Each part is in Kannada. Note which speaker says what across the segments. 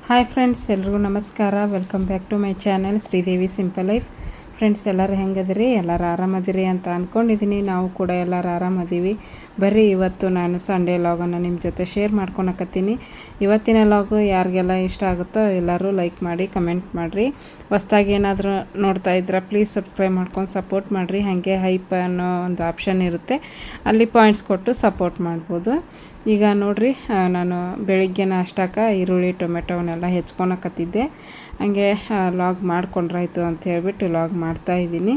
Speaker 1: ಹಾಯ್ ಫ್ರೆಂಡ್ಸ್, ಎಲ್ರಿಗೂ ನಮಸ್ಕಾರ. Welcome back to my channel Sridevi simple life. Friends, ಎಲ್ಲರೂ ಹೆಂಗದಿರಿ? ಎಲ್ಲರೂ ಆರಾಮದಿರಿ ಅಂತ ಅಂದ್ಕೊಂಡಿದ್ದೀನಿ. ನಾವು ಕೂಡ ಎಲ್ಲರೂ ಆರಾಮದೀವಿ. ಬರ್ರಿ, ಇವತ್ತು ನಾನು ಸಂಡೇ ಲಾಗನ್ನು ನಿಮ್ಮ ಜೊತೆ ಶೇರ್ ಮಾಡ್ಕೊಳಕತ್ತೀನಿ. ಇವತ್ತಿನ ಲಾಗು ಯಾರಿಗೆಲ್ಲ ಇಷ್ಟ ಆಗುತ್ತೋ ಎಲ್ಲರೂ ಲೈಕ್ ಮಾಡಿ, ಕಮೆಂಟ್ ಮಾಡಿರಿ. ಹೊಸ್ದಾಗಿ ಏನಾದರೂ ನೋಡ್ತಾ ಇದ್ರೆ ಪ್ಲೀಸ್ ಸಬ್ಸ್ಕ್ರೈಬ್ ಮಾಡ್ಕೊಂಡು ಸಪೋರ್ಟ್ ಮಾಡಿರಿ. ಹಾಗೆ ಹೈಪ್ ಅನ್ನೋ ಒಂದು ಆಪ್ಷನ್ ಇರುತ್ತೆ, ಅಲ್ಲಿ ಪಾಯಿಂಟ್ಸ್ ಕೊಟ್ಟು ಸಪೋರ್ಟ್ ಮಾಡ್ಬೋದು. ಈಗ ನೋಡಿರಿ, ನಾನು ಬೆಳಿಗ್ಗೆ ನಾಷ್ಟಕ್ಕೆ ಈರುಳ್ಳಿ ಟೊಮೆಟೊವನ್ನೆಲ್ಲ ಹೆಚ್ಕೊಳಕತ್ತಿದ್ದೆ. ಹಾಗೆ ಲಾಗ್ ಮಾಡ್ಕೊಂಡ್ರಾಯ್ತು ಅಂತ ಹೇಳ್ಬಿಟ್ಟು ಲಾಗ್ ಮಾಡ್ತಾಯಿದ್ದೀನಿ.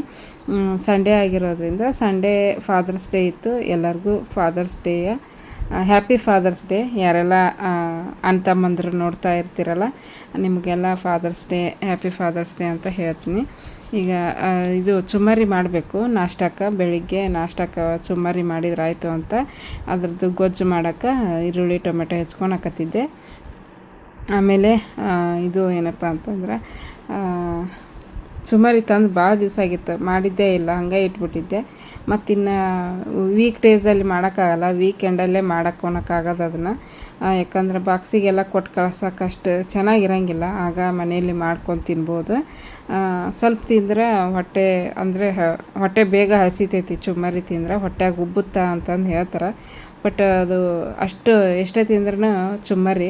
Speaker 1: ಸಂಡೇ ಆಗಿರೋದ್ರಿಂದ ಸಂಡೇ ಫಾದರ್ಸ್ ಡೇ ಇತ್ತು. ಎಲ್ಲರಿಗೂ ಫಾದರ್ಸ್ ಡೇಯ ಹ್ಯಾಪಿ ಫಾದರ್ಸ್ ಡೇ. ಯಾರೆಲ್ಲ ಅಣ್ಣ ತಮ್ಮಂದರು ನೋಡ್ತಾ ಇರ್ತೀರಲ್ಲ, ನಿಮಗೆಲ್ಲ father's day, happy father's day ಅಂತ ಹೇಳ್ತೀನಿ. ಈಗ ಇದು ಚುಮ್ಮರಿ ಮಾಡಬೇಕು ನಾಷ್ಟಕ್ಕೆ. ಬೆಳಿಗ್ಗೆ ನಾಷ್ಟಕ್ಕೆ ಚುಮ್ಮರಿ ಮಾಡಿದ್ರಾಯ್ತು ಅಂತ ಅದ್ರದ್ದು ಗೊಜ್ಜು ಮಾಡೋಕ್ಕೆ ಈರುಳ್ಳಿ ಟೊಮೆಟೊ ಹೆಚ್ಕೊಳಕತ್ತಿದ್ದೆ. ಆಮೇಲೆ ಇದು ಏನಪ್ಪ ಅಂತಂದ್ರೆ, ಚುಮ್ಮರಿ ತಂದು ಭಾಳ ದಿವಸ ಆಗಿತ್ತು, ಮಾಡಿದ್ದೇ ಇಲ್ಲ, ಹಂಗೆ ಇಟ್ಬಿಟ್ಟಿದ್ದೆ. ಮತ್ತಿನ್ನು ವೀಕ್ ಡೇಸಲ್ಲಿ ಮಾಡೋಕ್ಕಾಗಲ್ಲ, ವೀಕೆಂಡಲ್ಲೇ ಮಾಡೋಕ್ಕಾಗೋದು ಅದನ್ನು. ಯಾಕಂದ್ರೆ ಬಾಕ್ಸಿಗೆಲ್ಲ ಕೊಟ್ಟು ಕಳ್ಸೋಕೆ ಅಷ್ಟು ಚೆನ್ನಾಗಿರಂಗಿಲ್ಲ. ಆಗ ಮನೆಯಲ್ಲಿ ಮಾಡ್ಕೊಂಡು ತಿನ್ಬೋದು. ಸ್ವಲ್ಪ ತಿಂದ್ರೆ ಹೊಟ್ಟೆ ಬೇಗ ಹಸಿತೈತಿ. ಚುಮ್ಮರಿ ತಿಂದ್ರೆ ಹೊಟ್ಟೆಗೆ ಉಬ್ಬುತ್ತಾ ಅಂತಂದು ಹೇಳ್ತಾರೆ. ಬಟ್ ಅದು ಅಷ್ಟು ಎಷ್ಟೇ ತಿಂದ್ರೂ ಚುಮ್ಮರಿ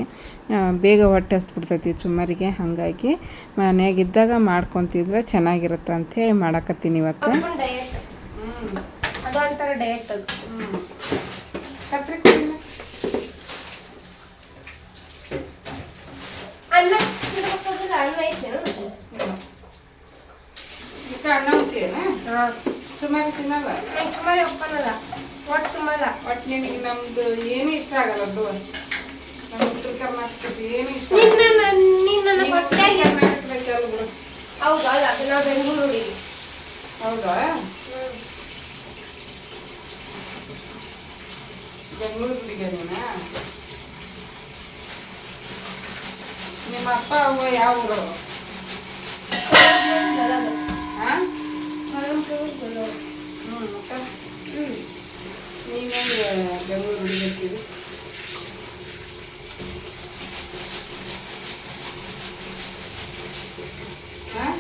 Speaker 1: ಬೇಗ ಹೊಟ್ಟೆ ಹಸ್ಬಿಡ್ತೈತಿ ಚುಮ್ಮರಿಗೆ. ಹಾಗಾಗಿ ಮನೆಯಾಗಿದ್ದಾಗ ಮಾಡ್ಕೊತಿದ್ರೆ ಚೆನ್ನಾಗಿರುತ್ತೆ ಅಂಥೇಳಿ ಮಾಡಕತ್ತೀನಿ ಇವತ್ತು. ಚುಮ್ಮರಿ ತಿನ್ನಲ್ಲ, ಚುಮ್ಮರಿ ಒಪ್ಪನಲ್ಲ, ಒಟ್ಟು ನಿನಗೆ ನಮ್ದು ಏನೂ ಇಷ್ಟ ಆಗಲ್ಲ. ನಮ್ಮ ಉತ್ತರ ಕರ್ನಾಟಕದ ಏನು ಇಷ್ಟ ಹೌದಾ? ನಾವು ಬೆಂಗಳೂರಿಗೆ. ಹೌದಾ? ಬೆಂಗಳೂರಿಗೆ ನೀನಾ? ನಿಮ್ಮ ಅಪ್ಪ ಅವ್ವ ಯಾವ ಊರು? ಹಾಂ, ನೀವೇನು ಬೆಂಗಳೂರು ಹುಡುಗಿರ್ತೀವಿ? ಹಾಂ,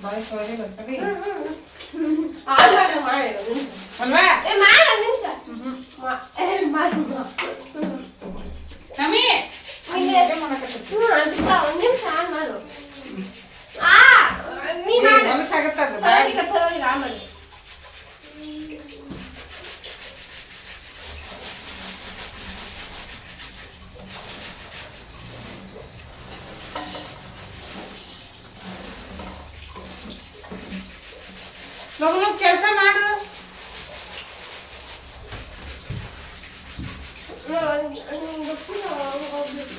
Speaker 1: ಬಾಯ್ ಸೊಳಗಿಲ್ಲ ಸರಿ ಅಲ್ವಾ? ನಮಿ ಹೊಲಸಾಗತ್ತದ ಲಗು ಕೆಲಸ ಮಾಡು.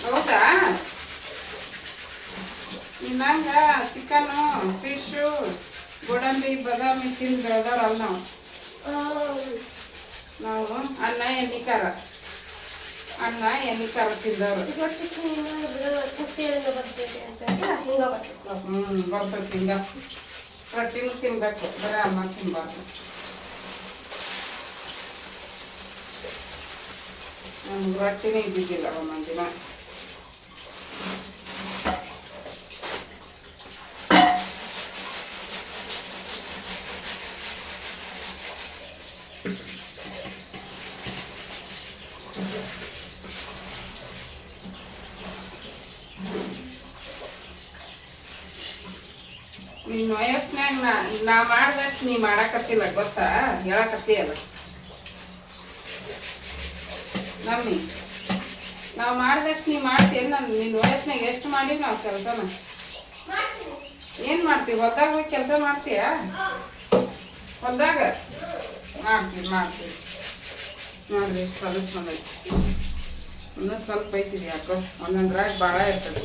Speaker 1: ಹೌದಾ? ಇನ್ನಂಗ ಚಿಕನ್ನು, ಫಿಶು, ಗೋಡಂಬಿ, ಬಾದಾಮಿ ತಿಂದು ಬೆಳೆದವ್ರಲ್ಲ ನಾವು ಅನ್ನ ಎಣ್ಣೆ ಖಾರ ತಿಂದವ್ರು. ಬರ್ತೈತಿ ಹಿಂಗ. ರೊಟ್ಟಿನೂ ತಿನ್ಬೇಕು, ಬರೀ ಅನ್ನ ತಿನ್ಬಾರ್ದು. ನಮ್ಗೆ ರೊಟ್ಟಿನೇ ಇದ್ದಿದ್ದಿಲ್ಲ ಒಂದೊಂದು ದಿನ. ನಿನ್ನ ವಯಸ್ಸಿನಾಗ ನಾ ಮಾಡ್ದಷ್ಟು ನೀ ಮಾಡಕತ್ತಿಲ್ಲ, ಗೊತ್ತಾ? ಹೇಳಕತ್ತೀಯಲ್ಲ. ನಮ್ಮಿ ನಾವು ಮಾಡಿದಷ್ಟು ನೀ ಮಾಡ್ತೀವಿ. ನಾನು ನಿನ್ನ ವಯಸ್ಸಿನಾಗ ಎಷ್ಟು ಮಾಡಿ ನಾವು ಕೆಲಸನ ಏನು ಮಾಡ್ತೀವಿ? ಹೊಲ್ದಾಗ ಹೋಗಿ ಕೆಲಸ ಮಾಡ್ತೀಯ? ಹೊಲ್ದಾಗ ಮಾಡ್ತೀವಿ ನೋಡ್ರಿ ಎಷ್ಟು ಕಲಿಸ್ಕೊಂಡೈತಿ. ಇನ್ನೂ ಸ್ವಲ್ಪ ಐತಿರಿ ಯಾಕೋ ಒಂದೊಂದ್ರಾಗ ಭಾಳ ಇರ್ತದೆ.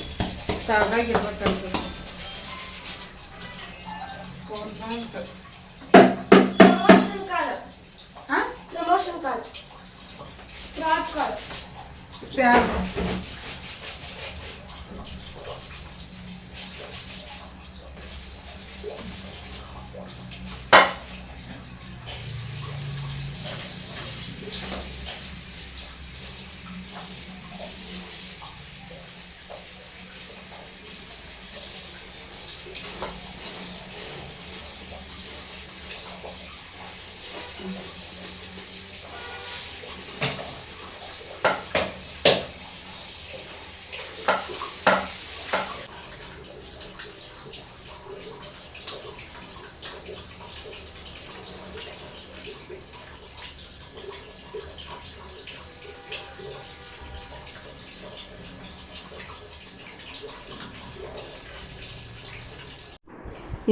Speaker 1: ತಳದಾಗ ಇರ್ಬೇಕು ಅನ್ಸುತ್ತೆ.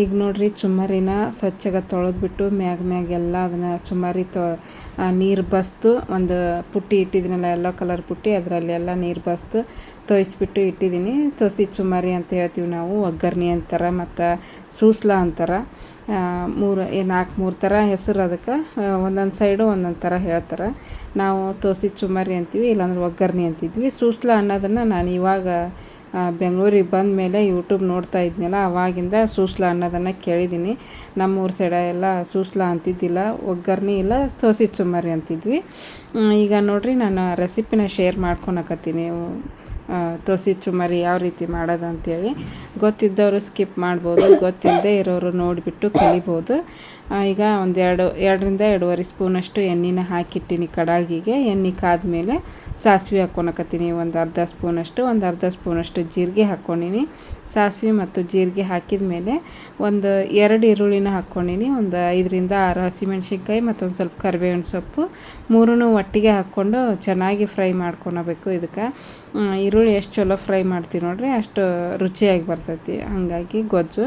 Speaker 1: ಈಗ ನೋಡ್ರಿ ಚುಮ್ಮರಿನ ಸ್ವಚ್ಛಗೆ ತೊಳೆದ್ಬಿಟ್ಟು ಮ್ಯಾಗೆಲ್ಲ ಅದನ್ನು ಚುಮ್ಮರಿ ನೀರು ಬಸ್ತು ಒಂದು ಪುಟ್ಟಿ ಇಟ್ಟಿದ್ದೀನಲ್ಲ ಯೆಲ್ಲೋ ಕಲರ್ ಪುಟ್ಟಿ, ಅದರಲ್ಲಿ ಎಲ್ಲ ನೀರು ಬಸ್ತು ತೊಯ್ಸ್ಬಿಟ್ಟು ಇಟ್ಟಿದ್ದೀನಿ. ತೊಸಿ ಚುಮ್ಮರಿ ಅಂತ ಹೇಳ್ತೀವಿ ನಾವು, ಒಗ್ಗರ್ಣಿ ಅಂತಾರೆ ಮತ್ತು ಸೂಸ್ಲ ಅಂತಾರೆ. ಮೂರು ಥರ ಹೆಸರು ಅದಕ್ಕೆ. ಒಂದೊಂದು ಸೈಡು ಒಂದೊಂದು ಥರ ಹೇಳ್ತಾರೆ. ನಾವು ತೋಸಿ ಚುಮ್ಮರಿ ಅಂತೀವಿ, ಇಲ್ಲಾಂದ್ರೆ ಒಗ್ಗರ್ಣಿ ಅಂತಿದ್ವಿ. ಸೂಸ್ಲ ಅನ್ನೋದನ್ನು ನಾನು ಇವಾಗ ಬೆಂಗಳೂರಿಗೆ ಬಂದ ಮೇಲೆ ಯೂಟ್ಯೂಬ್ ನೋಡ್ತಾ ಇದ್ನಲ್ಲ, ಅವಾಗಿಂದ ಸೂಸ್ಲ ಅನ್ನೋದನ್ನು ಕೇಳಿದ್ದೀನಿ. ನಮ್ಮೂರು ಸೈಡ ಎಲ್ಲ ಸೂಸ್ಲ ಅಂತಿದ್ದಿಲ್ಲ, ಒಗ್ಗರ್ಣಿ ಇಲ್ಲ ತೋಸಿ ಚುಮ್ಮರಿ ಅಂತಿದ್ವಿ. ಈಗ ನೋಡಿರಿ ನಾನು ರೆಸಿಪಿನ ಶೇರ್ ಮಾಡ್ಕೊಳಕತ್ತೀನಿ. ತೋಸಿ ಚುಮ್ಮರಿ ಯಾವ ರೀತಿ ಮಾಡೋದು ಅಂಥೇಳಿ. ಗೊತ್ತಿದ್ದವರು ಸ್ಕಿಪ್ ಮಾಡ್ಬೋದು, ಗೊತ್ತಿಲ್ಲದೆ ಇರೋರು ನೋಡಿಬಿಟ್ಟು ಕಲಿಬೋದು. ಈಗ ಎರಡರಿಂದ 2.5 ಸ್ಪೂನಷ್ಟು ಎಣ್ಣೆನ ಹಾಕಿಟ್ಟಿನಿ ಕಡಾಳಿಗೆ. ಎಣ್ಣೆ ಕಾದ್ಮೇಲೆ ಸಾಸಿವೆ ಹಾಕ್ಕೊಳಕತ್ತೀನಿ ಒಂದು ಅರ್ಧ ಸ್ಪೂನಷ್ಟು ಜೀರಿಗೆ ಹಾಕ್ಕೊಂಡಿನಿ. ಸಾಸಿವೆ ಮತ್ತು ಜೀರಿಗೆ ಹಾಕಿದ ಮೇಲೆ 2 ಈರುಳ್ಳಿನ ಹಾಕ್ಕೊಂಡಿನಿ. 5ರಿಂದ 6 ಹಸಿಮೆಣ್ಸಿನ್ಕಾಯಿ ಮತ್ತು ಒಂದು ಸ್ವಲ್ಪ ಕರಿಬೇವಿನ ಸೊಪ್ಪು, 3 ಒಟ್ಟಿಗೆ ಹಾಕ್ಕೊಂಡು ಚೆನ್ನಾಗಿ ಫ್ರೈ ಮಾಡ್ಕೊಳಬೇಕು. ಇದಕ್ಕೆ ಈರುಳ್ಳಿ ಎಷ್ಟು ಚಲೋ ಫ್ರೈ ಮಾಡ್ತೀವಿ ನೋಡ್ರಿ ಅಷ್ಟು ರುಚಿಯಾಗಿ ಬರ್ತೈತಿ. ಹಾಗಾಗಿ ಗೊಜ್ಜು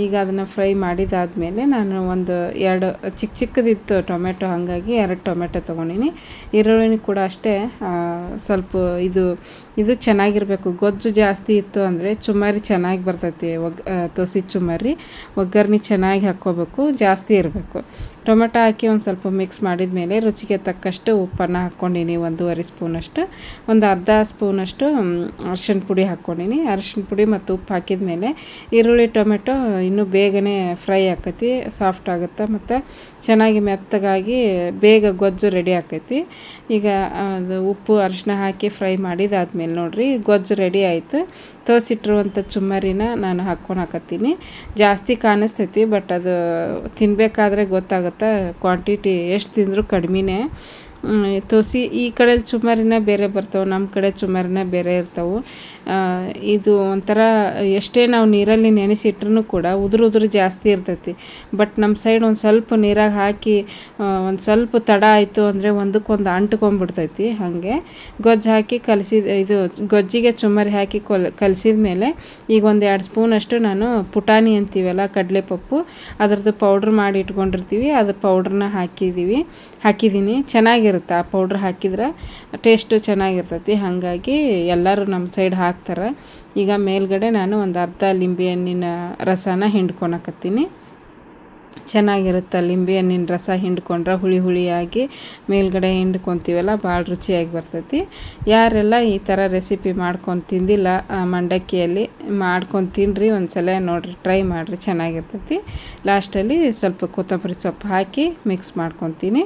Speaker 1: ಈಗ ಅದನ್ನು ಫ್ರೈ ಮಾಡಿದಾದ್ಮೇಲೆ ನಾನು 2 ಚಿಕ್ಕದಿತ್ತು ಟೊಮೆಟೊ, ಹಾಗಾಗಿ 2 ಟೊಮೆಟೊ ತೊಗೊಂಡಿನಿ. ಈರುಳ್ಳಿನೂ ಕೂಡ ಅಷ್ಟೇ ಸ್ವಲ್ಪ ಇದು ಚೆನ್ನಾಗಿರಬೇಕು. ಗೊಜ್ಜು ಜಾಸ್ತಿ ಇತ್ತು ಅಂದರೆ ಚುಮ್ಮರಿ ಚೆನ್ನಾಗಿ ಬರ್ತೈತಿ. ತೋಸಿ ಚುಮ್ಮರಿ ಒಗ್ಗರ್ಣೆ ಚೆನ್ನಾಗಿ ಹಾಕ್ಕೋಬೇಕು, ಜಾಸ್ತಿ ಇರಬೇಕು. ಟೊಮೆಟೊ ಹಾಕಿ ಒಂದು ಸ್ವಲ್ಪ ಮಿಕ್ಸ್ ಮಾಡಿದ ಮೇಲೆ ರುಚಿಗೆ ತಕ್ಕಷ್ಟು ಉಪ್ಪನ್ನು ಹಾಕ್ಕೊಂಡಿನಿ, 1.5 ಸ್ಪೂನಷ್ಟು. ಒಂದು ಅರ್ಧ ಸ್ಪೂನಷ್ಟು ಅರಿಶಿಣ ಪುಡಿ ಹಾಕ್ಕೊಂಡಿನಿ. ಅರಿಶಿಣ ಪುಡಿ ಮತ್ತು ಉಪ್ಪು ಹಾಕಿದ ಮೇಲೆ ಈರುಳ್ಳಿ ಟೊಮೆಟೊ ಇನ್ನೂ ಬೇಗನೆ ಫ್ರೈ ಆಕೈತಿ, ಸಾಫ್ಟ್ ಆಗುತ್ತೆ ಮತ್ತು ಚೆನ್ನಾಗಿ ಮೆತ್ತಗಾಗಿ ಬೇಗ ಗೊಜ್ಜು ರೆಡಿ ಆಕೈತಿ. ಈಗ ಅದು ಉಪ್ಪು ಅರಿಶಿಣ ಹಾಕಿ ಫ್ರೈ ಮಾಡಿದಾದ್ಮೇಲೆ ನೋಡಿರಿ ಗೊಜ್ಜು ರೆಡಿ ಆಯಿತು. ತೋಸಿಟ್ಟಿರುವಂಥ ಚುಮ್ಮರಿನ ನಾನು ಹಾಕ್ಕೊಳಕತ್ತೀನಿ. ಜಾಸ್ತಿ ಕಾಣಿಸ್ತೈತಿ, ಬಟ್ ಅದು ತಿನ್ನಬೇಕಾದ್ರೆ ಗೊತ್ತಾಗುತ್ತೆ ಕ್ವಾಂಟಿಟಿ ಎಷ್ಟು ತಿಂದರೂ ಕಡಿಮೆನೇ. ತೋಸಿ ಈ ಕಡೆ ಚುಮ್ಮರಿನ ಬೇರೆ ಬರ್ತಾವೆ, ನಮ್ಮ ಕಡೆ ಚುಮ್ಮರಿನ ಬೇರೆ ಇರ್ತಾವೆ. ಇದು ಒಂಥರ ಎಷ್ಟೇ ನಾವು ನೀರಲ್ಲಿ ನೆನೆಸಿಟ್ರೂ ಕೂಡ ಉದುರು ಜಾಸ್ತಿ ಇರ್ತೈತಿ. ಬಟ್ ನಮ್ಮ ಸೈಡ್ ಒಂದು ಸ್ವಲ್ಪ ನೀರಾಗ ಹಾಕಿ ಒಂದು ಸ್ವಲ್ಪ ತಡ ಆಯಿತು ಅಂದರೆ ಒಂದಕ್ಕೊಂದು ಅಂಟ್ಕೊಂಡ್ಬಿಡ್ತೈತಿ. ಹಾಗೆ ಗೊಜ್ಜು ಹಾಕಿ ಗೊಜ್ಜಿಗೆ ಚುಮ್ಮರಿ ಹಾಕಿ ಕಲಿಸಿದ ಮೇಲೆ ಈಗ 2 ಸ್ಪೂನಷ್ಟು ನಾನು ಪುಟಾಣಿ ಅಂತೀವಲ್ಲ ಕಡಲೆಪಪ್ಪು, ಅದರದ್ದು ಪೌಡ್ರ್ ಮಾಡಿ ಇಟ್ಕೊಂಡಿರ್ತೀವಿ, ಅದು ಪೌಡ್ರನ್ನ ಹಾಕಿದ್ದೀನಿ. ಚೆನ್ನಾಗಿರುತ್ತೆ ಆ ಪೌಡ್ರ್ ಹಾಕಿದ್ರೆ ಟೇಸ್ಟು ಚೆನ್ನಾಗಿರ್ತೈತಿ. ಹಾಗಾಗಿ ಎಲ್ಲರೂ ನಮ್ಮ ಸೈಡ್ ಹಾಕ್ತಾರೆ. ಈಗ ಮೇಲ್ಗಡೆ ನಾನು ಒಂದು ಅರ್ಧ ಲಿಂಬೆ ಹಣ್ಣಿನ ರಸನ ಹಿಂಡ್ಕೊಳಕತ್ತೀನಿ. ಚೆನ್ನಾಗಿರುತ್ತೆ ಲಿಂಬೆ ಹಣ್ಣಿನ ರಸ ಹಿಂಡ್ಕೊಂಡ್ರೆ ಹುಳಿಯಾಗಿ ಮೇಲ್ಗಡೆ ಹಿಂಡ್ಕೊತೀವಲ್ಲ, ಭಾಳ ರುಚಿಯಾಗಿ ಬರ್ತೈತಿ. ಯಾರೆಲ್ಲ ಈ ಥರ ರೆಸಿಪಿ ಮಾಡ್ಕೊಂಡು ತಿಂದಿಲ್ಲ ಮಂಡಕ್ಕಿಯಲ್ಲಿ, ಮಾಡ್ಕೊಂಡು ತಿನ್ನಿರಿ ಒಂದ್ಸಲ, ನೋಡಿರಿ ಟ್ರೈ ಮಾಡಿರಿ, ಚೆನ್ನಾಗಿರ್ತೈತಿ. ಲಾಸ್ಟಲ್ಲಿ ಸ್ವಲ್ಪ ಕೊತ್ತಂಬರಿ ಸೊಪ್ಪು ಹಾಕಿ ಮಿಕ್ಸ್ ಮಾಡ್ಕೊತೀನಿ.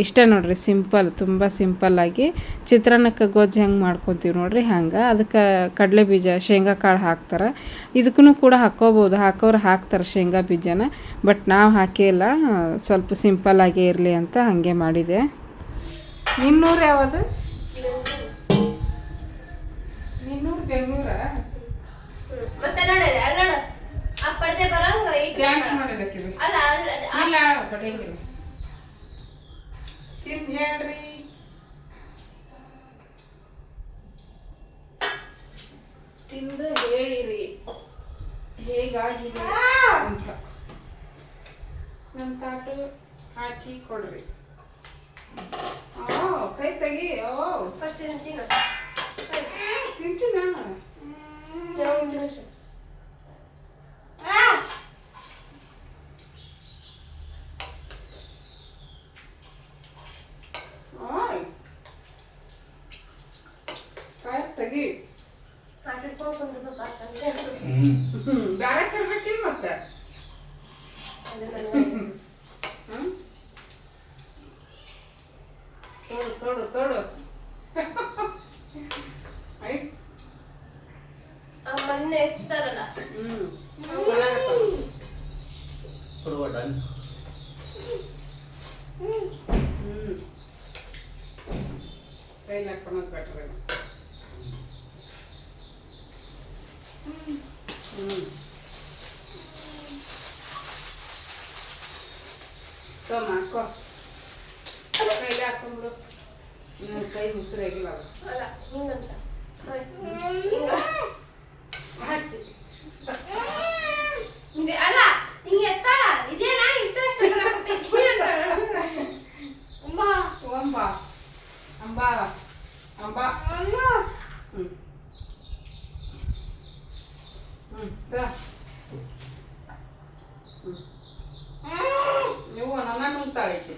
Speaker 1: ಇಷ್ಟ ನೋಡಿರಿ, ಸಿಂಪಲ್, ತುಂಬ ಸಿಂಪಲ್ಲಾಗಿ ಚಿತ್ರಾನ್ನಕ್ಕೆ ಗೊಜ್ಜು ಹೆಂಗೆ ಮಾಡ್ಕೊತೀವಿ ನೋಡಿರಿ ಹಂಗೆ. ಅದಕ್ಕೆ ಕಡಲೆ ಬೀಜ ಶೇಂಗಾ ಕಾಳು ಹಾಕ್ತಾರೆ. ಇದಕ್ಕೂ ಕೂಡ ಹಾಕ್ಕೋಬೋದು, ಹಾಕೋರು ಹಾಕ್ತಾರೆ ಶೇಂಗಾ ಬೀಜನ, ಬಟ್ ನಾವು ಹಾಕಿಲ್ಲ, ಸ್ವಲ್ಪ ಸಿಂಪಲ್ಲಾಗೇ ಇರಲಿ ಅಂತ ಹಾಗೆ ಮಾಡಿದೆ. ನಿನ್ನೂರು ಯಾವುದು? ನಿನ್ನೂರು ಬೆಂಗಳೂರ? ಡ್ಯಾನ್ಸ್ ಮಾಡಿರಕ್ಕಿದೆ ಇಲ್ಲ ಪಡೆಯಂಗಿಲ್ಲ. ತಿಂದು ಹೇಳ್ರಿ. ತಿಂದು ಹೇಳಿರಿ ಹೇಗಾಗಿದೆ ಅಂತ. ನನ್ನ ತಾಟು ಹಾಕಿ ಕೊಡ್ರಿ. ಕೈ ತೆಗಿ. ತಿಂತೀನ ತೆಗಿ. ಬ್ಯಾರೆ ತರ್ಬೇಕಿಲ್ಲ ಮತ್ತೆ. ತೋಡು ತೋಡು
Speaker 2: ಮೊನ್ನೆ ಎತ್ತಾರಲ್ಲ.
Speaker 1: ಕೈಲಿ ಹಾಕೋದು ಬೆಟ್ರೆ. ಹಾಕೋ ಕೈಲಿ ಹಾಕೊಂಡ್ಬಿಡು. ಕೈ ಮುಸುರಾಗಿಲ್ಲ
Speaker 2: ಅಲ್ಲ ಹಿಂಗಂತ ಅಲ್ಲ ಹಿಂಗೆ ಎತ್ತಾಳ. ಇದೇನಾ ಇಷ್ಟ ಇಷ್ಟ ಅಂಬಾ
Speaker 1: ಅಂಬಾ ಅಂಬಾ ಅಂಬಾ. ನೀವು ನನ್ನ ನುಂಗ್ತಾಳೈತಿ.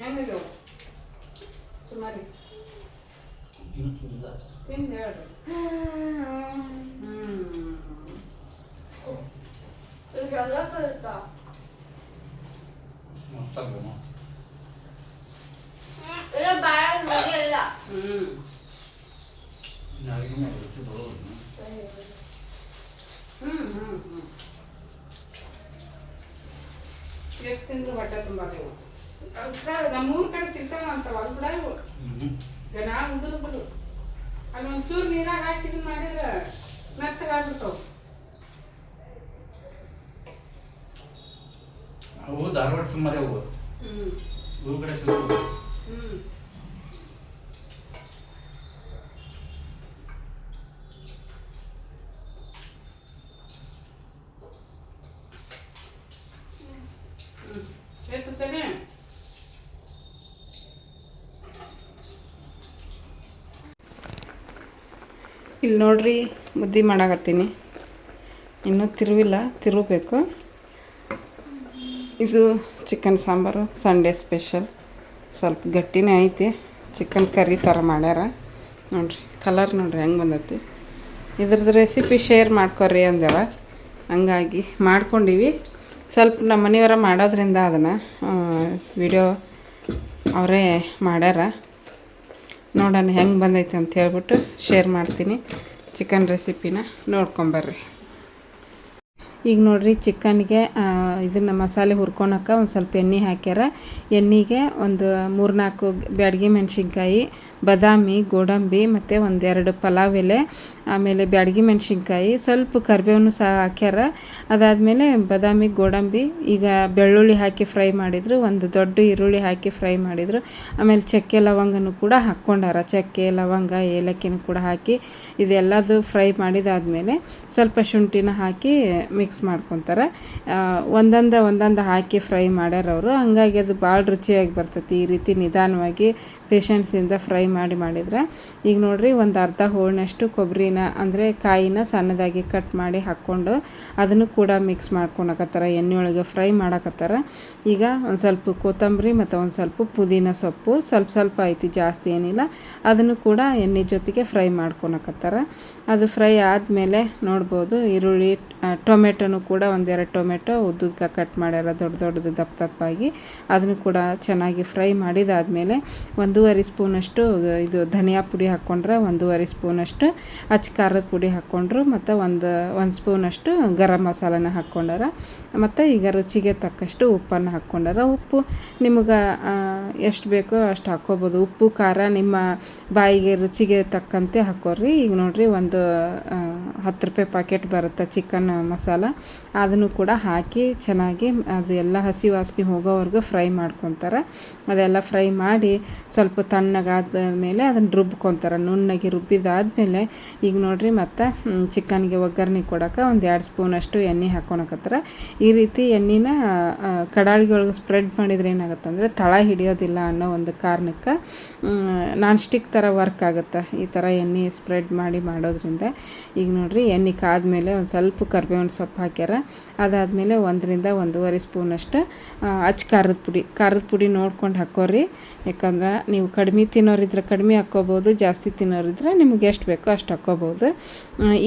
Speaker 1: ಹೆಂಗಿದೆವು ಸುಮಾರಿ ತಿಂದು ಹೇಳ್ರಿ. ಎಷ್ಟು ತಿಂದ್ರು ಹೊಟ್ಟೆ ತುಂಬಾದೇವು. ನಮ್ಮೂರ್ ಕಡೆ ಸಿಗ್ತಾವ ಅಂತವ ಅದು ಕೂಡ ಇವು ಜನ ಉದುರುಗಳು. ಅಲ್ಲಿ ಒಂಚೂರು ನೀರಾಗ ಹಾಕಿದ್ ಮಾಡಿದ್ರ ಮೆತ್ತಗಾಗ್ಬಿಡ್ತಾವ.
Speaker 3: ಅವು ಧಾರವಾಡ ಸುಮಾರು ಅವು ಊರ ಕಡೆ ಸಿಗು.
Speaker 1: ಎತ್ತುತ್ತೇನೆ. ಇಲ್ಲಿ ನೋಡ್ರಿ ಮುದ್ದೆ ಮಾಡಾಕತ್ತೀನಿ. ಇನ್ನೂ ತಿರುವಿಲ್ಲ, ತಿರುಗಬೇಕು. ಇದು ಚಿಕನ್ ಸಾಂಬಾರು ಸಂಡೇ ಸ್ಪೆಷಲ್. ಸ್ವಲ್ಪ ಗಟ್ಟಿನೇ ಐತಿ. ಚಿಕನ್ ಕರಿ ಥರ ಮಾಡ್ಯಾರ ನೋಡ್ರಿ. ಕಲರ್ ನೋಡ್ರಿ ಹೆಂಗೆ ಬಂದೈತಿ. ಇದ್ರದ್ದು ರೆಸಿಪಿ ಶೇರ್ ಮಾಡ್ಕೊರಿ ಅಂದಾರ. ಹಂಗಾಗಿ ಮಾಡ್ಕೊಂಡಿವಿ. ಸ್ವಲ್ಪ ನಮ್ಮ ಮನೆಯವರ ಮಾಡೋದ್ರಿಂದ ಅದನ್ನು ವಿಡಿಯೋ ಅವರೇ ಮಾಡ್ಯಾರ. ನೋಡೋಣ ಹೆಂಗೆ ಬಂದೈತೆ ಅಂತ ಹೇಳ್ಬಿಟ್ಟು ಶೇರ್ ಮಾಡ್ತೀನಿ. ಚಿಕನ್ ರೆಸಿಪಿನ ನೋಡ್ಕೊಂಬರ್ರಿ. ಈಗ ನೋಡಿರಿ ಚಿಕನ್ಗೆ ಇದನ್ನು ಮಸಾಲೆ ಹುರ್ಕೊಳಕ್ಕೆ ಒಂದು ಸ್ವಲ್ಪ ಎಣ್ಣೆ ಹಾಕ್ಯಾರ. ಎಣ್ಣೆಗೆ ಒಂದು 3-4 ಬ್ಯಾಡಗಿ ಮೆಣಸಿನ್ಕಾಯಿ, ಬಾದಾಮಿ, ಗೋಡಂಬಿ ಮತ್ತು 1-2 ಪಲಾವ್ ಎಲೆ, ಆಮೇಲೆ ಬ್ಯಾಡಗಿ ಮೆಣಸಿನ್ಕಾಯಿ, ಸ್ವಲ್ಪ ಕರಿಬೇವನ್ನು ಸಹ ಹಾಕ್ಯಾರ. ಅದಾದಮೇಲೆ ಬಾದಾಮಿ, ಗೋಡಂಬಿ, ಈಗ ಬೆಳ್ಳುಳ್ಳಿ ಹಾಕಿ ಫ್ರೈ ಮಾಡಿದರು. ಒಂದು ದೊಡ್ಡ ಈರುಳ್ಳಿ ಹಾಕಿ ಫ್ರೈ ಮಾಡಿದರು. ಆಮೇಲೆ ಚಕ್ಕೆ ಲವಂಗನೂ ಕೂಡ ಹಾಕ್ಕೊಂಡಾರ. ಚಕ್ಕೆ ಲವಂಗ ಏಲಕ್ಕಿನೂ ಕೂಡ ಹಾಕಿ ಇದೆಲ್ಲದು ಫ್ರೈ ಮಾಡಿದಾದಮೇಲೆ ಸ್ವಲ್ಪ ಶುಂಠಿನ ಹಾಕಿ ಮಿಕ್ಸ್ ಮಾಡ್ಕೊತಾರೆ. ಒಂದೊಂದು ಹಾಕಿ ಫ್ರೈ ಮಾಡ್ಯಾರ ಅವರು. ಹಂಗಾಗಿ ಅದು ಭಾಳ ರುಚಿಯಾಗಿ ಬರ್ತೈತಿ. ಈ ರೀತಿ ನಿಧಾನವಾಗಿ ಪೇಷನ್ಸಿಂದ ಫ್ರೈ ಮಾಡಿದ್ರೆ. ಈಗ ನೋಡಿರಿ ಒಂದು ಅರ್ಧ ಹೋಳಿನಷ್ಟು ಕೊಬ್ಬರಿನ ಅಂದರೆ ಕಾಯಿನ ಸಣ್ಣದಾಗಿ ಕಟ್ ಮಾಡಿ ಹಾಕ್ಕೊಂಡು ಅದನ್ನು ಕೂಡ ಮಿಕ್ಸ್ ಮಾಡ್ಕೊಳಕತ್ತಾರ. ಎಣ್ಣೆಯೊಳಗೆ ಫ್ರೈ ಮಾಡಕತ್ತಾರ. ಈಗ ಒಂದು ಸ್ವಲ್ಪ ಕೊತ್ತಂಬರಿ ಮತ್ತು ಒಂದು ಸ್ವಲ್ಪ ಪುದೀನ ಸೊಪ್ಪು ಸ್ವಲ್ಪ ಐತಿ, ಜಾಸ್ತಿ ಏನಿಲ್ಲ. ಅದನ್ನು ಕೂಡ ಎಣ್ಣೆ ಜೊತೆಗೆ ಫ್ರೈ ಮಾಡ್ಕೊಳಕತ್ತಾರ. ಅದು ಫ್ರೈ ಆದಮೇಲೆ ನೋಡ್ಬೋದು ಈರುಳ್ಳಿ, ಟೊಮೆಟೊನು ಕೂಡ 1-2 ಟೊಮೆಟೊ ಉದ್ದುದ್ಕ ಕಟ್ ಮಾಡ್ಯಾರ, ದೊಡ್ಡದು ದಪ್ಪಾಗಿ. ಅದನ್ನು ಕೂಡ ಚೆನ್ನಾಗಿ ಫ್ರೈ ಮಾಡಿದಾದಮೇಲೆ 1.5 ಸ್ಪೂನಷ್ಟು ಇದು ಧನಿಯಾ ಪುಡಿ ಹಾಕ್ಕೊಂಡ್ರೆ 1.5 ಸ್ಪೂನಷ್ಟು ಅಚ್ಚ ಖಾರದ ಪುಡಿ ಹಾಕ್ಕೊಂಡ್ರು, ಮತ್ತು ಒಂದು ಸ್ಪೂನಷ್ಟು ಗರಂ ಮಸಾಲನ ಹಾಕ್ಕೊಂಡಾರ, ಮತ್ತು ಈಗ ರುಚಿಗೆ ತಕ್ಕಷ್ಟು ಉಪ್ಪನ್ನು ಹಾಕ್ಕೊಂಡಾರ. ಉಪ್ಪು ನಿಮಗೆ ಎಷ್ಟು ಬೇಕೋ ಅಷ್ಟು ಹಾಕ್ಕೋಬೋದು. ಉಪ್ಪು ಖಾರ ನಿಮ್ಮ ಬಾಯಿಗೆ ರುಚಿಗೆ ತಕ್ಕಂತೆ ಹಾಕ್ಕೋರಿ. ಈಗ ನೋಡಿರಿ ಒಂದು 10 ರೂಪಾಯಿ ಪ್ಯಾಕೆಟ್ ಬರುತ್ತೆ ಚಿಕನ್ ಮಸಾಲ, ಅದನ್ನು ಕೂಡ ಹಾಕಿ ಚೆನ್ನಾಗಿ ಅದು ಎಲ್ಲ ಹಸಿ ವಾಸನೆ ಹೋಗೋವರೆಗೂ ಫ್ರೈ ಮಾಡ್ಕೊತಾರೆ. ಅದೆಲ್ಲ ಫ್ರೈ ಮಾಡಿ ಸ್ವಲ್ಪ ತಣ್ಣಗಾದ ಮೇಲೆ ಅದನ್ನು ರುಬ್ಕೊತಾರೆ. ನುಣ್ಣಗೆ ರುಬ್ಬಿದಾದ್ಮೇಲೆ ಈಗ ನೋಡಿರಿ ಮತ್ತು ಚಿಕನ್ಗೆ ಒಗ್ಗರಣೆ ಕೊಡೋಕೆ 1-2 ಸ್ಪೂನಷ್ಟು ಎಣ್ಣೆ ಹಾಕ್ಕೊಳಕತ್ತಾರ. ಈ ರೀತಿ ಎಣ್ಣೆನ ಕಡಾಳಿಗೆ ಒಳಗೆ ಸ್ಪ್ರೆಡ್ ಮಾಡಿದರೆ ಏನಾಗುತ್ತೆ ಅಂದರೆ ತಳ ಹಿಡಿಯೋದಿಲ್ಲ ಅನ್ನೋ ಒಂದು ಕಾರಣಕ್ಕೆ ನಾನ್ ಸ್ಟಿಕ್ ಥರ ವರ್ಕ್ ಆಗುತ್ತೆ ಈ ಥರ ಎಣ್ಣೆ ಸ್ಪ್ರೆಡ್ ಮಾಡಿ ಮಾಡೋದ್ರಿಂದ. ಈಗ ನೋಡಿರಿ ಎಣ್ಣೆ ಕಾದ್ಮೇಲೆ ಒಂದು ಸ್ವಲ್ಪ ಕರಿಬೇವಿನ ಸೊಪ್ಪು ಹಾಕ್ಯಾರ. ಅದಾದಮೇಲೆ 1-1.5 ಸ್ಪೂನಷ್ಟು ಅಚ್ಚ ಖಾರದ ಪುಡಿ ನೋಡ್ಕೊಂಡು ಹಾಕ್ಕೋರಿ. ಯಾಕಂದ್ರೆ ನೀವು ಕಡಿಮೆ ತಿನ್ನೋರಿದ್ರೆ ಕಡಿಮೆ ಹಾಕ್ಕೋಬೋದು, ಜಾಸ್ತಿ ತಿನ್ನೋರಿದ್ರೆ ನಿಮ್ಗೆ ಎಷ್ಟು ಬೇಕೋ ಅಷ್ಟು ಹಾಕ್ಕೋಬೋದು.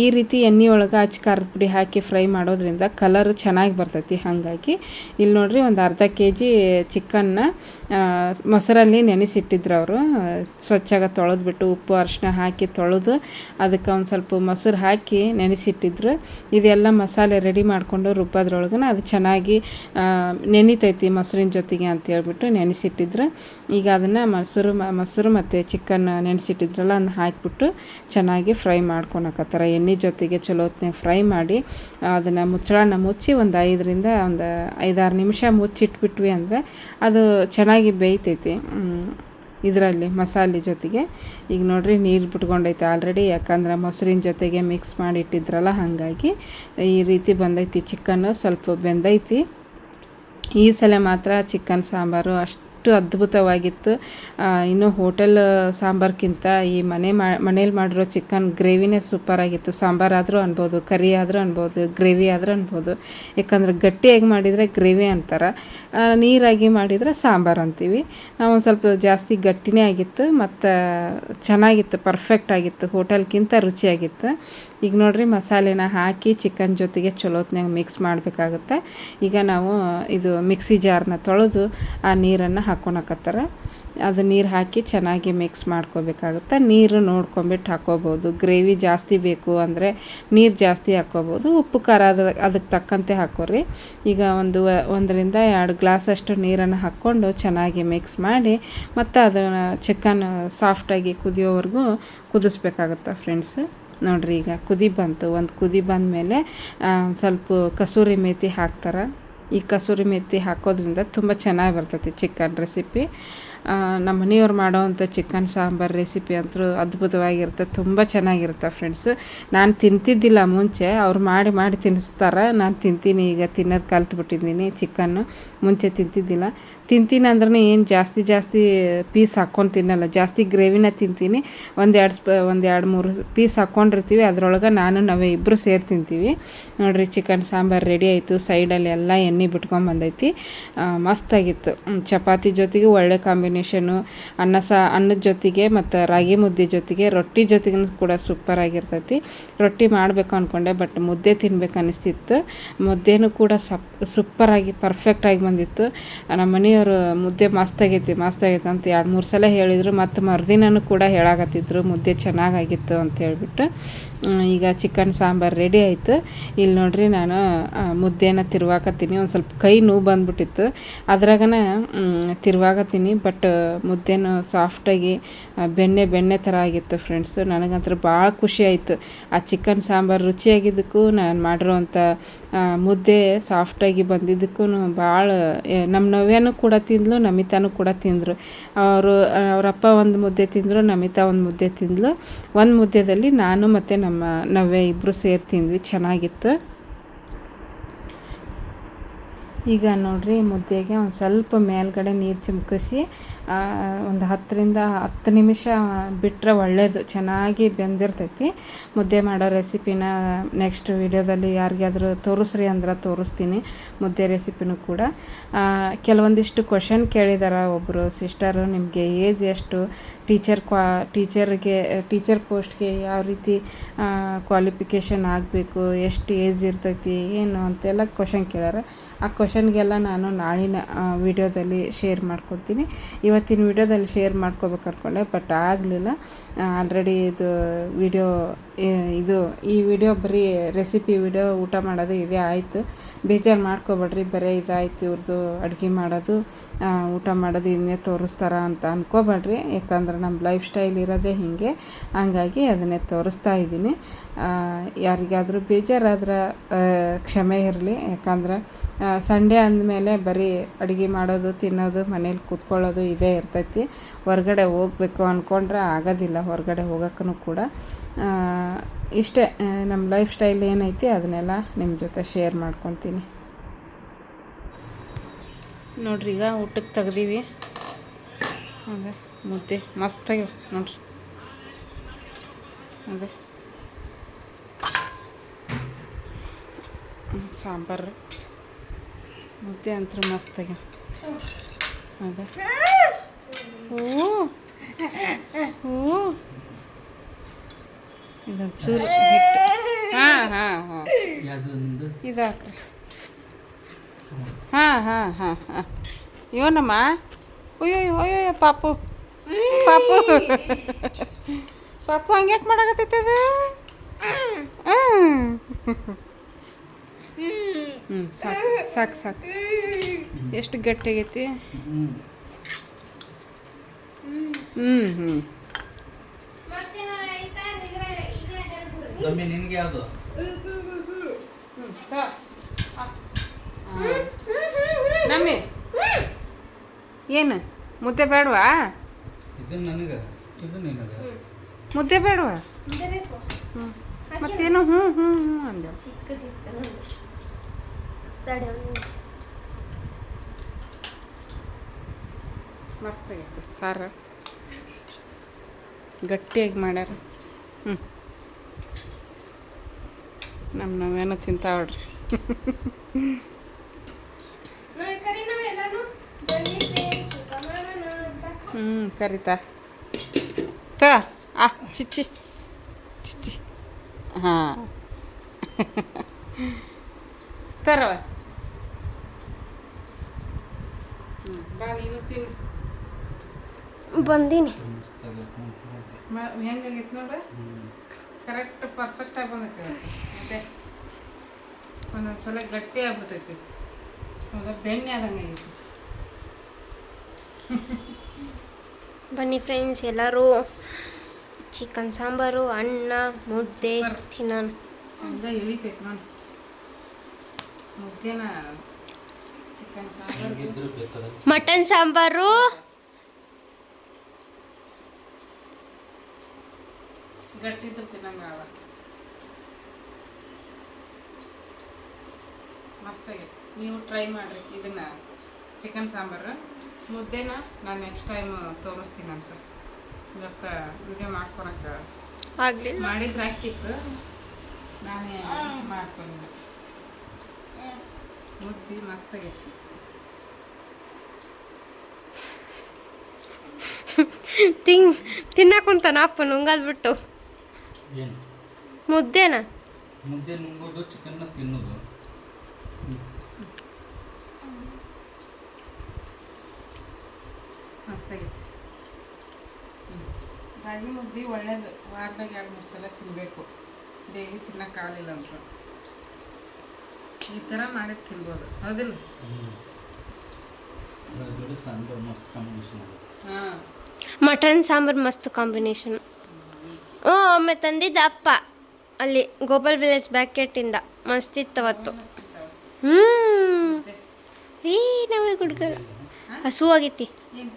Speaker 1: ಈ ರೀತಿ ಎಣ್ಣೆ ಒಳಗೆ ಅಚ್ಚ ಖಾರದ ಪುಡಿ ಹಾಕಿ ಫ್ರೈ ಮಾಡೋದ್ರಿಂದ ಕಲರ್ ಚೆನ್ನಾಗಿ ಬರ್ತೈತಿ. ಹಾಗಾಗಿ ಇಲ್ಲಿ ನೋಡಿರಿ ಒಂದು ಅರ್ಧ kg ಚಿಕನ್ನ ಮೊಸರಲ್ಲಿ ನೆನೆಸಿಟ್ಟಿದ್ರು ಅವರು. ಸ್ವಚ್ಛಾಗಿ ತೊಳೆದ್ಬಿಟ್ಟು ಉಪ್ಪು ಅರಿಶಿನ ಹಾಕಿ ತೊಳೆದು ಅದಕ್ಕೆ ಒಂದು ಸ್ವಲ್ಪ ಮೊಸರು ಹಾಕಿ ನೆನೆಸಿಟ್ಟಿದ್ರು. ಇದೆಲ್ಲ ಮಸಾಲೆ ರೆಡಿ ಮಾಡಿಕೊಂಡು ರುಬ್ಬೋದ್ರೊಳಗೆ ಅದು ಚೆನ್ನಾಗಿ ನೆನಿತೈತಿ ಮೊಸರಿನ ಜೊತೆಗೆ ಅಂತ ಹೇಳ್ಬಿಟ್ಟು ನೆನೆಸಿಟ್ಟಿದ್ರು. ಈಗ ಅದನ್ನು ಮೊಸರು ಮತ್ತು ಚಿಕನ್ ನೆನೆಸಿಟ್ಟಿದ್ರಲ್ಲ ಅದನ್ನ ಹಾಕಿಬಿಟ್ಟು ಚೆನ್ನಾಗಿ ಫ್ರೈ ಮಾಡ್ಕೊಳಕತ್ತಾರ. ಎಣ್ಣೆ ಜೊತೆಗೆ ಚಲೋ ಹೊತ್ನಾಗ ಫ್ರೈ ಮಾಡಿ ಅದನ್ನು ಮುಚ್ಚಳನ ಮುಚ್ಚಿ ಒಂದು 5-6 ನಿಮಿಷ ಮುಚ್ಚಿಟ್ಬಿಟ್ವಿ ಅಂದರೆ ಅದು ಚೆನ್ನಾಗಿ ಬೇಯ್ತೈತಿ ಇದರಲ್ಲಿ ಮಸಾಲೆ ಜೊತೆಗೆ. ಈಗ ನೋಡಿರಿ ನೀರು ಬಿಟ್ಕೊಂಡೈತೆ ಆಲ್ರೆಡಿ, ಯಾಕಂದ್ರೆ ಮೊಸರಿನ ಜೊತೆಗೆ ಮಿಕ್ಸ್ ಮಾಡಿ ಇಟ್ಟಿದ್ರಲ್ಲ, ಹಾಗಾಗಿ ಈ ರೀತಿ ಬಂದೈತಿ. ಚಿಕನ್ನು ಸ್ವಲ್ಪ ಬೆಂದೈತಿ. ಈ ಸಲ ಮಾತ್ರ ಚಿಕನ್ ಸಾಂಬಾರು ಅಷ್ಟು ಅದ್ಭುತವಾಗಿತ್ತು. ಇನ್ನು ಹೋಟೆಲ್ ಸಾಂಬಾರ್ಗಿಂತ ಈ ಮನೇಲಿ ಮಾಡಿರೋ ಚಿಕನ್ ಗ್ರೇವಿನೇ ಸೂಪರಾಗಿತ್ತು. ಸಾಂಬಾರಾದರೂ ಅನ್ಬೋದು, ಕರಿ ಆದರೂ ಅನ್ಬೋದು, ಗ್ರೇವಿ ಆದರೂ ಅನ್ಬೋದು. ಯಾಕಂದ್ರೆ ಗಟ್ಟಿಯಾಗಿ ಮಾಡಿದರೆ ಗ್ರೇವಿ ಅಂತಾರೆ, ನೀರಾಗಿ ಮಾಡಿದರೆ ಸಾಂಬಾರು ಅಂತೀವಿ ನಾವು. ಒಂದು ಸ್ವಲ್ಪ ಜಾಸ್ತಿ ಗಟ್ಟಿನೇ ಆಗಿತ್ತು ಮತ್ತು ಚೆನ್ನಾಗಿತ್ತು, ಪರ್ಫೆಕ್ಟ್ ಆಗಿತ್ತು, ಹೋಟೆಲ್ಗಿಂತ ರುಚಿಯಾಗಿತ್ತು. ಈಗ ನೋಡಿರಿ ಮಸಾಲೆನ ಹಾಕಿ ಚಿಕನ್ ಜೊತೆಗೆ ಚಲೋತ್ನಾಗ ಮಿಕ್ಸ್ ಮಾಡಬೇಕಾಗುತ್ತೆ. ಈಗ ನಾವು ಇದು ಮಿಕ್ಸಿ ಜಾರ್ನ ತೊಳೆದು ಆ ನೀರನ್ನು ಹಾಕ್ಕೊಳಕತ್ತಾರ. ಅದು ನೀರು ಹಾಕಿ ಚೆನ್ನಾಗಿ ಮಿಕ್ಸ್ ಮಾಡ್ಕೋಬೇಕಾಗುತ್ತೆ. ನೀರು ನೋಡ್ಕೊಂಬಿಟ್ಟು ಹಾಕ್ಕೋಬೋದು. ಗ್ರೇವಿ ಜಾಸ್ತಿ ಬೇಕು ಅಂದರೆ ನೀರು ಜಾಸ್ತಿ ಹಾಕ್ಕೋಬೋದು. ಉಪ್ಪು ಖಾರ ಅದಕ್ಕೆ ತಕ್ಕಂತೆ ಹಾಕ್ಕೋರಿ. ಈಗ 1-2 ಗ್ಲಾಸಷ್ಟು ನೀರನ್ನು ಹಾಕ್ಕೊಂಡು ಚೆನ್ನಾಗಿ ಮಿಕ್ಸ್ ಮಾಡಿ ಮತ್ತು ಅದನ್ನು ಚಿಕನ್ ಸಾಫ್ಟಾಗಿ ಕುದಿಯೋವರೆಗೂ ಕುದಿಸ್ಬೇಕಾಗುತ್ತೆ ಫ್ರೆಂಡ್ಸ್. ನೋಡಿರಿ ಈಗ ಕುದಿ ಬಂತು. ಒಂದು ಕುದಿ ಬಂದಮೇಲೆ ಸ್ವಲ್ಪ ಕಸೂರಿ ಮೇಥಿ ಹಾಕ್ತಾರೆ. ಈ ಕಸೂರಿ ಮೇಥಿ ಹಾಕೋದ್ರಿಂದ ತುಂಬ ಚೆನ್ನಾಗಿ ಬರ್ತೈತಿ ಚಿಕನ್ ರೆಸಿಪಿ. ನಮ್ಮ ಮನೆಯವ್ರು ಮಾಡೋವಂಥ ಚಿಕನ್ ಸಾಂಬಾರು ರೆಸಿಪಿ ಅಂತೂ ಅದ್ಭುತವಾಗಿರುತ್ತೆ, ತುಂಬ ಚೆನ್ನಾಗಿರುತ್ತೆ ಫ್ರೆಂಡ್ಸ್. ನಾನು ತಿಂತಿದ್ದಿಲ್ಲ ಮುಂಚೆ, ಅವ್ರು ಮಾಡಿ ತಿನ್ನಿಸ್ತಾರೆ. ನಾನು ತಿಂತೀನಿ, ಈಗ ತಿನ್ನೋದು ಕಲ್ತ್ಬಿಟ್ಟಿದ್ದೀನಿ. ಚಿಕನ್ನು ಮುಂಚೆ ತಿಂತಿದ್ದಿಲ್ಲ. ತಿಂತೀನಿ ಅಂದ್ರೆ ಏನು ಜಾಸ್ತಿ ಪೀಸ್ ಹಾಕ್ಕೊಂಡು ತಿನ್ನಲ್ಲ, ಜಾಸ್ತಿ ಗ್ರೇವಿನ ತಿಂತೀನಿ. 1-2-3 ಪೀಸ್ ಹಾಕ್ಕೊಂಡಿರ್ತೀವಿ, ಅದರೊಳಗೆ ನಾವೇ ಇಬ್ಬರು ಸೇರಿ ತಿಂತೀವಿ. ನೋಡಿರಿ ಚಿಕನ್ ಸಾಂಬಾರು ರೆಡಿ ಆಯಿತು. ಸೈಡಲ್ಲಿ ಎಲ್ಲ ಎಣ್ಣೆ ಬಿಟ್ಕೊಂಡ್ಬಂದೈತಿ, ಮಸ್ತಾಗಿತ್ತು. ಚಪಾತಿ ಜೊತೆಗೆ ಒಳ್ಳೆ ಕಾಂಬಿನೇಷನು. ಅನ್ನದ ಜೊತೆಗೆ ಮತ್ತು ರಾಗಿ ಮುದ್ದೆ ಜೊತೆಗೆ, ರೊಟ್ಟಿ ಜೊತೆಗೂ ಕೂಡ ಸೂಪರಾಗಿರ್ತೈತಿ. ರೊಟ್ಟಿ ಮಾಡಬೇಕು ಅಂದ್ಕೊಂಡೆ, ಬಟ್ ಮುದ್ದೆ ತಿನ್ಬೇಕು ಅನ್ನಿಸ್ತಿತ್ತು. ಮುದ್ದೆನೂ ಕೂಡ ಸೂಪರಾಗಿ ಪರ್ಫೆಕ್ಟಾಗಿ ಬಂದಿತ್ತು. ನಮ್ಮ ಮನೆಯವರು ಮುದ್ದೆ ಮಸ್ತಾಗೈತಿ ಅಂತ 2-3 ಸಲ ಹೇಳಿದರು. ಮತ್ತು ಮರುದಿನನೂ ಕೂಡ ಹೇಳಾಕತ್ತಿದ್ರು ಮುದ್ದೆ ಚೆನ್ನಾಗಾಗಿತ್ತು ಅಂತ ಹೇಳ್ಬಿಟ್ಟು. ಈಗ ಚಿಕನ್ ಸಾಂಬಾರು ರೆಡಿ ಆಯಿತು. ಇಲ್ಲಿ ನೋಡ್ರಿ ನಾನು ಮುದ್ದೆನ ತಿರುವಾಕತ್ತೀನಿ. ಒಂದು ಸ್ವಲ್ಪ ಕೈ ನೋವು ಬಂದ್ಬಿಟ್ಟಿತ್ತು, ಅದ್ರಾಗನ ತಿರುವಾಕತ್ತೀನಿ. ಬಟ್ ಮುದ್ದೆನೂ ಸಾಫ್ಟಾಗಿ ಬೆಣ್ಣೆ ಥರ ಆಗಿತ್ತು ಫ್ರೆಂಡ್ಸು. ನನಗಂತೂ ಭಾಳ ಖುಷಿ ಆಯಿತು. ಆ ಚಿಕನ್ ಸಾಂಬಾರು ರುಚಿಯಾಗಿದ್ದಕ್ಕೂ ನಾನು ಮಾಡಿರೋವಂಥ ಮುದ್ದೆ ಸಾಫ್ಟಾಗಿ ಬಂದಿದ್ದಕ್ಕೂ ಭಾಳ ನಮ್ಮ ನವ್ಯನೂ ಕೂಡ ತಿಂದಳು, ನಮಿತಾನೂ ಕೂಡ ತಿಂದರು. ಅವರಪ್ಪ ಒಂದು ಮುದ್ದೆ ತಿಂದರು, ನಮಿತಾ ಒಂದು ಮುದ್ದೆ ತಿಂದಳು. ಒಂದು ಮುದ್ದೆದಲ್ಲಿ ನಾನು ಮತ್ತು ನಮ್ಮ ನವ್ಯ ಇಬ್ಬರು ಸೇರಿ ತಿಂದ್ವಿ, ಚೆನ್ನಾಗಿತ್ತು. ಈಗ ನೋಡಿರಿ ಮುದ್ದೆಗೆ ಒಂದು ಸ್ವಲ್ಪ ಮೇಲ್ಗಡೆ ನೀರು ಚಿಮ್ಕಿಸಿ ಒಂದು 10 ನಿಮಿಷ ಬಿಟ್ಟರೆ ಒಳ್ಳೆಯದು, ಚೆನ್ನಾಗಿ ಬೆಂದಿರ್ತೈತಿ. ಮುದ್ದೆ ಮಾಡೋ ರೆಸಿಪಿನ ನೆಕ್ಸ್ಟ್ ವಿಡಿಯೋದಲ್ಲಿ ಯಾರಿಗಾದರೂ ತೋರಿಸ್ರಿ ಅಂದ್ರೆ ತೋರಿಸ್ತೀನಿ, ಮುದ್ದೆ ರೆಸಿಪಿನೂ ಕೂಡ. ಕೆಲವೊಂದಿಷ್ಟು ಕ್ವಶನ್ ಕೇಳಿದಾರೆ ಒಬ್ಬರು ಸಿಸ್ಟರು, ನಿಮಗೆ ಏಜ್ ಎಷ್ಟು, ಟೀಚರ್ ಪೋಸ್ಟ್ಗೆ ಯಾವ ರೀತಿ ಕ್ವಾಲಿಫಿಕೇಷನ್ ಆಗಬೇಕು, ಎಷ್ಟು ಏಜ್ ಇರ್ತೈತಿ ಏನು ಅಂತೆಲ್ಲ ಕ್ವಶನ್ ಕೇಳ್ಯಾರ. ಆ ಕ್ವಶನ್ ಲೊಕೇಶನ್ಗೆಲ್ಲ ನಾನು ನಾಳಿನ ವಿಡಿಯೋದಲ್ಲಿ ಶೇರ್ ಮಾಡ್ಕೊತೀನಿ. ಇವತ್ತಿನ ವಿಡಿಯೋದಲ್ಲಿ ಶೇರ್ ಮಾಡ್ಕೋಬೇಕು ಅಂದ್ಕೊಂಡೆ, ಬಟ್ ಆಗಲಿಲ್ಲ. ಆಲ್ರೆಡಿ ಇದು ವಿಡಿಯೋ ಈ ವಿಡಿಯೋ ಬರೀ ರೆಸಿಪಿ ವಿಡಿಯೋ, ಊಟ ಮಾಡೋದು ಇದೇ ಆಯಿತು. ಬೇಜಾರು ಮಾಡ್ಕೊಬೇಡ್ರಿ, ಬರೀ ಇದಾಯ್ತು ಇವ್ರದ್ದು ಅಡುಗೆ ಮಾಡೋದು, ಊಟ ಮಾಡೋದು ಇದನ್ನೇ ತೋರಿಸ್ತಾರ ಅಂತ ಅಂದ್ಕೋಬೇಡ್ರಿ. ಯಾಕಂದ್ರೆ ನಮ್ಮ ಲೈಫ್ ಸ್ಟೈಲ್ ಇರೋದೇ ಹೀಗೆ, ಹಂಗಾಗಿ ಅದನ್ನೇ ತೋರಿಸ್ತಾ ಇದ್ದೀನಿ. ಯಾರಿಗಾದರೂ ಬೇಜಾರಾದ್ರೆ ಕ್ಷಮೆ ಇರಲಿ. ಯಾಕಂದ್ರೆ ಸಂಡೇ ಅಂದಮೇಲೆ ಬರೀ ಅಡುಗೆ ಮಾಡೋದು, ತಿನ್ನೋದು, ಮನೇಲಿ ಕೂತ್ಕೊಳ್ಳೋದು ಇದೇ ಇರ್ತೈತಿ. ಹೊರ್ಗಡೆ ಹೋಗ್ಬೇಕು ಅಂದ್ಕೊಂಡ್ರೆ ಆಗೋದಿಲ್ಲ, ಹೊರಗಡೆ ಹೋಗೋಕ್ಕೂ ಕೂಡ. ಇಷ್ಟೇ ನಮ್ಮ ಲೈಫ್ ಸ್ಟೈಲ್ ಏನೈತಿ ಅದನ್ನೆಲ್ಲ ನಿಮ್ಮ ಜೊತೆ ಶೇರ್ ಮಾಡ್ಕೊತೀನಿ. ನೋಡ್ರಿ, ಈಗ ಊಟಕ್ಕೆ ತೆಗ್ದೀವಿ. ಅದೇ ಮುದ್ದೆ ಮಸ್ತಾಗಿ ನೋಡ್ರಿ. ಅದೇ ಸಾಂಬಾರು, ಮುದ್ದೆ ಅಂತೂ ಮಸ್ತಾಗಿ. ಅದೇ ಇದೊಂದು ಚೂರು ಹಿಟ್ಟು. ಹಾಂ ಇದು ಹಾಕ್ರಿ. ಹಾಂ ಇವನಮ್ಮ. ಅಯ್ಯೋ ಪಾಪು ಹಂಗ್ಯಾಕೆ ಮಾಡಾಕತ್ತೈತೆ ಅದು? ಸಾಕು. ಎಷ್ಟು ಗಟ್ಟಿಯಾಗೈತಿ.
Speaker 3: ನಿನಗೆ ಯಾವುದು?
Speaker 1: ನಮ್ಮಿ ಏನು ಮುದ್ದೆ ಬೇಡವಾ?
Speaker 3: ಇದು ನನಗೆ, ಇದು ನಿನಗೆ.
Speaker 1: ಮುದ್ದೆ ಬೇಡವಾ? ಮತ್ತೇನು ಹ್ಞೂ ಅಂದೆ. ಮಸ್ತಾಗಿತ್ತು ಸಾರು, ಗಟ್ಟಿಯಾಗಿ ಮಾಡ್ಯಾರ. ನಾವೇನೋ ತಿಂತಾವ್ರಿ. ಕರಿತಾ ಚಿಚ್ಚಿ ಹಾಂ ತರವ. ಬಾ ನೀನು ತಿನ್ನು.
Speaker 2: ಬಂದೀನಿ.
Speaker 1: ಹೆಂಗಾಗೈತೆ ನೋಡ್ರಿ, ಕರೆಕ್ಟ್ ಪರ್ಫೆಕ್ಟಾಗಿ ಬಂದೈತೆ. ಮತ್ತೆ ಒಂದೊಂದ್ಸಲ ಗಟ್ಟಿ ಆಗ್ಬಿಡ್ತೈತಿ, ಬೆಣ್ಣೆ ಆದಂಗೆ ಆಗೈತಿ.
Speaker 2: ಬನ್ನಿ ಫ್ರೆಂಡ್ಸ್, ಎಲ್ಲರೂ ಚಿಕನ್ ಸಾಂಬಾರು, ಅನ್ನ, ಮುದ್ದೆ ತಿನ್ನೋಣ.
Speaker 1: ಹಂಗೆ ಇಳಿತೈತಿ ನೋಡಿ ಮುದ್ದೆನ. ಚಿಕನ್ ಸಾಂಬಾರು,
Speaker 2: ಮಟನ್ ಸಾಂಬಾರು,
Speaker 1: ಗಟ್ಟಿದ್ದು ತಿನ್ನಂಗೆ ಆಗ ಮಸ್ತಾಗೈತಿ. ನೀವು ಟ್ರೈ ಮಾಡಿರಿ ಇದನ್ನು, ಚಿಕನ್ ಸಾಂಬಾರು. ಮುದ್ದೆನ ನಾನು ನೆಕ್ಸ್ಟ್ ಟೈಮ್ ತೋರಿಸ್ತೀನಂತ. ಇವತ್ತು ವಿಡಿಯೋ ಮಾಡ್ಕೊಳಕ್ಕೆ
Speaker 2: ಆಗಲಿಲ್ಲ,
Speaker 1: ಮಾಡಿದ್ರೆ ಹಾಕಿತ್ತು, ನಾನೇ ಮಾಡ್ಕೊಂಡೆ. ಮುದ್ದೆ ಮಸ್ತಾಗೈತಿ.
Speaker 2: ತಿನ್ನಕ್ಕಂತಾನ ಅಪ್ಪ ನುಂಗದ್ಬಿಟ್ಟು.
Speaker 3: ಏನು
Speaker 2: ಮುದ್ದೆನಾ?
Speaker 3: ಮುದ್ದೆ ನುಂಗೋದು, ಚಿಕನ್ನ ತಿನ್ನೋದು.
Speaker 1: ಮಸ್ತಾಗೈತಿ. ರಾಗಿ ಮುದ್ದೆ ಒಳ್ಳೇದು, ವಾರದಾಗ 2-3 ಸಲ ತಿನ್ನಬೇಕು. ಡೈಲಿ ತಿನ್ನೋಕ್ಕಾಗಲಿಲ್ಲ ಅಂತ ಈ ಥರ ಮಾಡಿ ತಿನ್ಬೋದು, ಹೌದಿಲ್ಲ?
Speaker 3: ಸಾಂಬಾರು ಮಸ್ತ್ ಕಾಂಬಿನೇಷನ್.
Speaker 1: ಹಾಂ,
Speaker 2: ಮಟನ್ ಸಾಂಬಾರು ಮಸ್ತ್ ಕಾಂಬಿನೇಷನ್. ಒಮ್ಮೆ ತಂದಿದ್ದ ಅಪ್ಪ ಅಲ್ಲಿ ಗೋಪಾಲ್ ವಿಲೇಜ್ ಬ್ಯಾಕೆಟಿಂದ, ಮಸ್ತ್ ಇತ್ತವತ್ತು. ನಮಗೆ ಗುಡ್ಗ ಹಸು ಆಗೈತಿ.
Speaker 1: ಏನು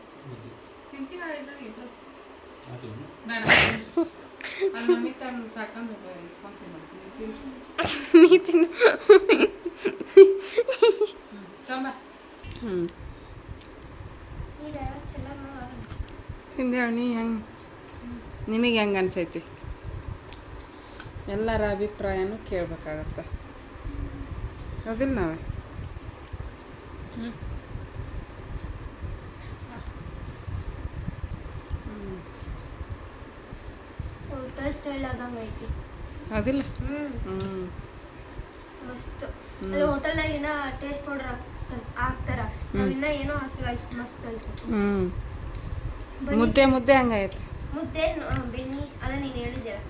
Speaker 1: ತಿಂತೀವಿ ಹೇಳಿದಾಗ ಇಬ್ಬರು
Speaker 3: ಅದು
Speaker 1: ಬೇಡ ಮಮ್ಮಿ ತಂದು ಸಾಕಂದು ಇಸ್ಕೊಂತೀನಿ.
Speaker 2: ನೀ ತಿನ್ನು.
Speaker 1: ತಿಂದೆ ನೀ ಹೆಂಗೆ, ನಿನಗೆ ಹೆಂಗೆ ಅನ್ಸೈತಿ? ಎಲ್ಲರ ಅಭಿಪ್ರಾಯನೂ ಕೇಳಬೇಕಾಗತ್ತೆ, ಹೌದಿಲ್ಲ? ನಾವೇ
Speaker 2: ಹೋಟೆಲ್ ಸ್ಟೈಲ್ ಆದಂಗೆ ಐತಿ,
Speaker 1: ಹೌದಿಲ್ಲ?
Speaker 2: ಮಸ್ತ್. ಅಲ್ಲಿ ಹೋಟೆಲ್ನಾಗಿನ ಟೇಸ್ಟ್ ಪೌಡರ್ ಚಿಕನ್ ಹಾಕ್ತಾರ ನಾವಿನ್ನ ಏನೋ ಹಾಕಿಲ್ಲ ಇಷ್ಟು ಮಸ್ತ್ ಆಯ್ತು
Speaker 1: ಹ್ಞೂ ಮುದ್ದೆ ಹಂಗಾಯ್ತು.
Speaker 2: ಮುದ್ದೆ ಬೆಣ್ಣಿ ಅದ ನೀನು ಹೇಳಿದ್ಯಲ್ಲ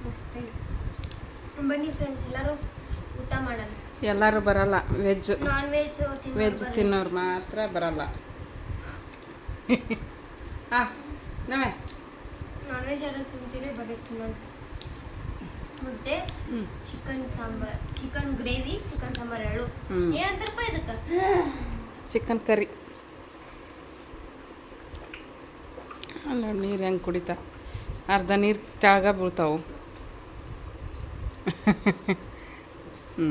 Speaker 2: ಮಸ್ತ್ ಆಯ್ತು. ಬನ್ನಿ ಫ್ರೆಂಡ್ಸ್ ಎಲ್ಲರೂ ಊಟ ಮಾಡೋಣ.
Speaker 1: ಎಲ್ಲರೂ ಬರಲ್ಲ, ವೆಜ್
Speaker 2: ನಾನ್
Speaker 1: ವೆಜ್ ತಿನ್ನೋರು ಮಾತ್ರ ಬರಲ್ಲ. ಹಾಂ ನವೇ
Speaker 2: ನಾನ್ ವೆಜ್ ಯಾರು ತಿಂತೀವಿ ಬರುತ್ತೆ ನೋಡಿ. ಮುದ್ದೆ chicken sambar, chicken gravy, chicken sambar ಎರಡು ಏನಂತಾರಪ್ಪ ಇದಕ್ಕೆ?
Speaker 1: Chicken curry. ಅಲ್ಲ ನೀರು ಹೆಂಗೆ ಕುಡಿತಾ, ಅರ್ಧ ನೀರು ತೆಳಗ ಬೀಳ್ತಾವು. ಹ್ಞೂ